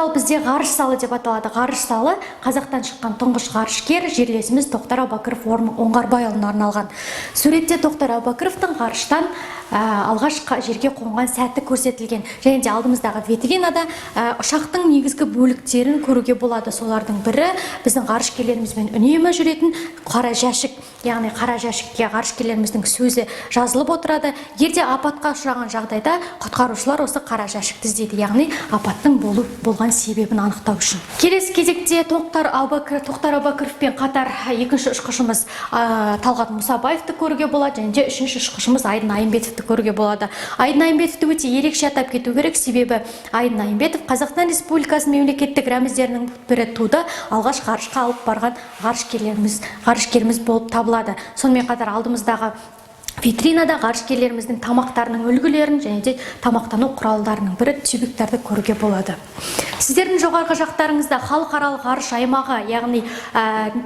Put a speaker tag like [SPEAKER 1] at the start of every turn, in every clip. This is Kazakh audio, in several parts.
[SPEAKER 1] зал бізде ғарыш залы деп аталады. Ғарыш залы Қазақтан шыққан тұңғыш ғарышкер жерлесіміз Тоқтар Әубәкіров Оңғарбайұлына арналған. Суретте Тоқтар Әубәкіровтың ғарыштан алғаш жерге қонған сәті көрсетілген. Және де алдымыздағы витринада ұшақтың негізгі бөліктерін көруге болады. Солардың бірі біздің ғарышкерлерімізбен үнемі жүретін қара жәшік. Яғни қара жәшікке ғарышкерлеріміздің сөзі жазылып отырады. Егерде апатқа ұшыраған жағдайда құтқарушылар осы қара жәшікті іздейді. Яғни апаттың болған себебін анықтау үшін. Келесі кезекте Тоқтар Әубәкіровпен қатар екінші ұшқышымыз Талғат Мұсабаевты көруге болады, және де үшінші ұшқышымыз Айдын Айымбетовті көруге болады. Айдын Айымбетовті өте ерекше атап кету керек, себебі Айдын Айымбетов Қазақстан Республикасының мемлекеттік рәміздерінің бірі туды, алғаш ғарышқа алып барған ғарышкеріміз болып табылады. Сонымен қатар алдымыздағы витринада ғарышкерлеріміздің тамақтарының үлгілерін және де тамақтану құралдарының бірі тюбиктерді көруге болады. Сіздердің жоғарғы жақтарыңызда халықаралық ғарыш аймағы, яғни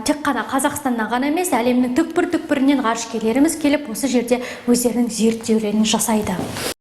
[SPEAKER 1] тек қана Қазақстаннан ғана емес, әлемнің түкпір-түкпірінен ғарышкерлеріміз келіп осы жерде өздерінің зерттеулерін жасайды.